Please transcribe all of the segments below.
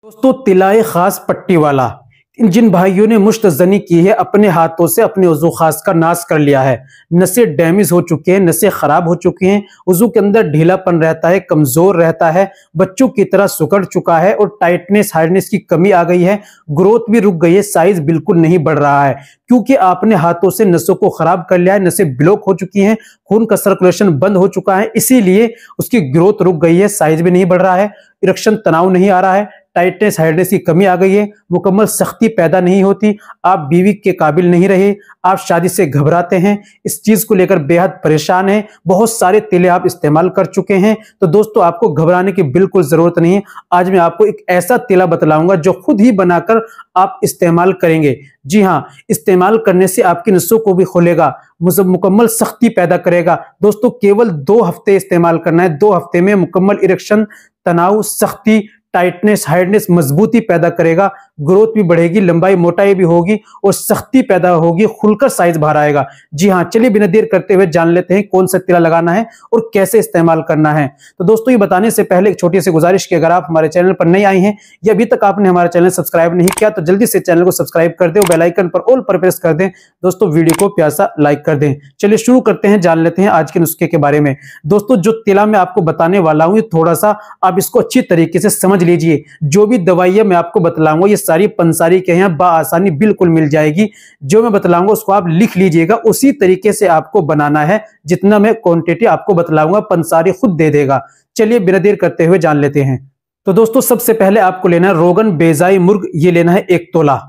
दोस्तों तिलाए खास पट्टी वाला जिन भाइयों ने मुश्तजनी की है, अपने हाथों से अपने वजू खास का नाश कर लिया है। नसें डैमेज हो चुके हैं, नसें खराब हो चुकी हैं, वजू के अंदर ढीलापन रहता है, कमजोर रहता है, बच्चों की तरह सुकड़ चुका है और टाइटनेस हार्डनेस की कमी आ गई है, ग्रोथ भी रुक गई है, साइज बिल्कुल नहीं बढ़ रहा है क्योंकि आपने हाथों से नसों को खराब कर लिया है। नसें ब्लॉक हो चुकी हैं, खून का सर्कुलेशन बंद हो चुका है, इसीलिए उसकी ग्रोथ रुक गई है, साइज भी नहीं बढ़ रहा है, इरेक्शन तनाव नहीं आ रहा है, टाइटनेस हार्डनेस की कमी आ गई है, मुकम्मल सख्ती पैदा नहीं होती, आप बीवी के काबिल नहीं रहे, आप शादी से घबराते हैं, इस चीज को लेकर बेहद परेशान हैं, बहुत सारे तिले आप इस्तेमाल कर चुके हैं। तो दोस्तों आपको घबराने की बिल्कुल जरूरत नहीं है। आज मैं आपको एक ऐसा तिला बतलाऊंगा जो खुद ही बनाकर आप इस्तेमाल करेंगे। जी हाँ, इस्तेमाल करने से आपकी नसों को भी खोलेगा, मुकम्मल सख्ती पैदा करेगा। दोस्तों केवल 2 हफ्ते इस्तेमाल करना है, 2 हफ्ते में मुकम्मल इरेक्शन, तनाव, सख्ती, टाइटनेस, हार्डनेस, मजबूती पैदा करेगा, ग्रोथ भी बढ़ेगी, लंबाई मोटाई भी होगी और सख्ती पैदा होगी, खुलकर साइज बाहर आएगा। जी हाँ, चलिए बिना देर करते हुए जान लेते हैं कौन सा तिला लगाना है और कैसे इस्तेमाल करना है। तो दोस्तों ये बताने से पहले एक छोटी सी गुजारिश की, अगर आप हमारे चैनल पर नए आए हैं या अभी तक आपने हमारा चैनल सब्सक्राइब नहीं किया तो जल्दी से चैनल को सब्सक्राइब कर दें, बेल आइकन पर ऑल पर प्रेस कर दें। दोस्तों वीडियो को प्यार सा लाइक कर दें। चलिए शुरू करते हैं, जान लेते हैं आज के नुस्खे के बारे में। दोस्तों जो तिला मैं आपको बताने वाला हूं, थोड़ा सा आप इसको अच्छी तरीके से समझ लीजिए। जो भी दवाइयां मैं आपको बतलाऊंगा ये सारी पंसारी के यहाँ बआसानी बिल्कुल मिल जाएगी। जो मैं बतलाऊंगा उसको आप लिख लीजिएगा, उसी तरीके से आपको बनाना है, जितना मैं क्वांटिटी आपको बतलाऊंगा पंसारी खुद दे देगा। चलिए बिना देर करते हुए जान लेते हैं। तो दोस्तों सबसे पहले आपको लेना है रोगन बेजाई मुर्ग, ये लेना है 1 तोला।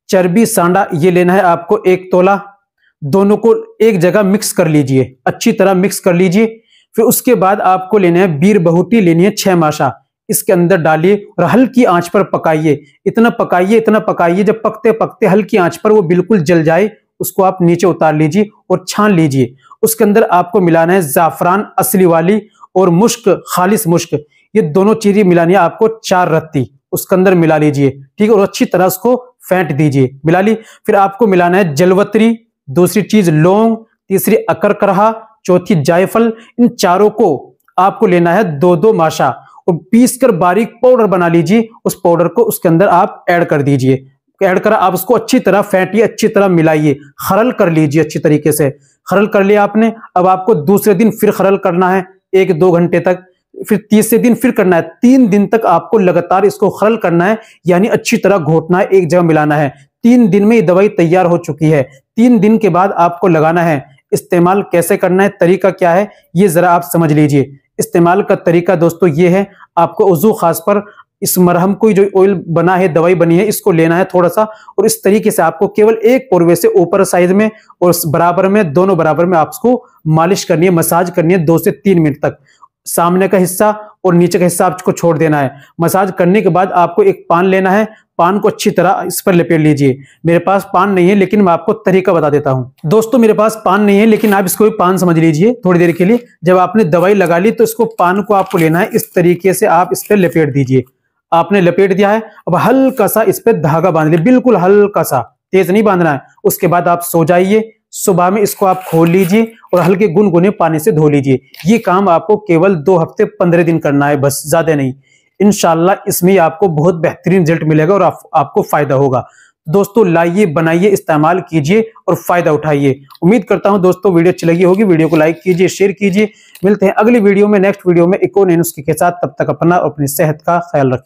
चर्बी सांडा ये लेना है आपको 1 तोला। दोनों को एक जगह मिक्स कर लीजिए, अच्छी तरह मिक्स कर लीजिए। फिर उसके बाद आपको लेना है बीर बहुटी, लेनी है 6 माशा, इसके अंदर डालिए और हल्की आंच पर पकाइए। इतना पकाइए जब पकते पकते हल्की आंच पर वो बिल्कुल जल जाए, उसको आप नीचे उतार लीजिए और छान लीजिए। उसके अंदर आपको मिलाना है जाफरान असली वाली और मुश्क, खालिस मुश्क, ये दोनों चीजें मिलानी है आपको 4 रत्ती उसके अंदर मिला लीजिए, ठीक है, और अच्छी तरह उसको फेंट दीजिए। मिला ली। फिर आपको मिलाना है जलवत्री, दूसरी चीज लौंग, तीसरी अकरकरहा, चौथी जायफल। इन चारों को आपको लेना है 2-2 माशा और पीस कर बारीक पाउडर बना लीजिए। उस पाउडर को उसके अंदर आप ऐड कर दीजिए। ऐड कर आप उसको अच्छी तरह फेंटिए, अच्छी तरह मिलाइए, खरल कर लीजिए अच्छी तरीके से। खरल कर लिया आपने। अब आपको दूसरे दिन फिर खरल करना है 1-2 घंटे तक, फिर तीसरे दिन फिर करना है। 3 दिन तक आपको लगातार इसको खरल करना है, यानी अच्छी तरह घोटना है, एक जगह मिलाना है। 3 दिन में ये दवाई तैयार हो चुकी है। 3 दिन के बाद आपको लगाना है। इस्तेमाल कैसे करना है, तरीका क्या है, ये जरा आप समझ लीजिए। इस्तेमाल का तरीका दोस्तों ये है, आपको वजू खास पर इस मरहम को जो ऑयल बना है, दवाई बनी है, इसको लेना है थोड़ा सा और इस तरीके से आपको केवल एक पोरवे से ऊपर साइड में और बराबर में, दोनों बराबर में आपको मालिश करनी है, मसाज करनी है 2 से 3 मिनट तक। सामने का हिस्सा और नीचे का हिस्सा आपको छोड़ देना है। मसाज करने के बाद आपको एक पान लेना है, पान को अच्छी तरह इस पर लपेट लीजिए। मेरे पास पान नहीं है लेकिन मैं आपको तरीका बता देता हूं। दोस्तों मेरे पास पान नहीं है लेकिन आप इसको भी पान समझ लीजिए थोड़ी देर के लिए। जब आपने दवाई लगा ली तो इसको, पान को आपको लेना है, इस तरीके से आप इस पर लपेट दीजिए। आपने लपेट दिया है, अब हल्का सा इस पर धागा बांध लीजिए, बिल्कुल हल्का सा, तेज नहीं बांधना है। उसके बाद आप सो जाइए। सुबह में इसको आप खोल लीजिए और हल्के गुनगुने पानी से धो लीजिए। ये काम आपको केवल 2 हफ्ते 15 दिन करना है, बस, ज्यादा नहीं। इंशाल्लाह इसमें आपको बहुत बेहतरीन रिजल्ट मिलेगा और आपको फायदा होगा। दोस्तों लाइए, बनाइए, इस्तेमाल कीजिए और फायदा उठाइए। उम्मीद करता हूं दोस्तों वीडियो अच्छी लगी होगी। वीडियो को लाइक कीजिए, शेयर कीजिए। मिलते हैं अगली वीडियो में, नेक्स्ट वीडियो में एक और नए नुस्खे के साथ। तब तक अपना और अपनी सेहत का ख्याल रखिए।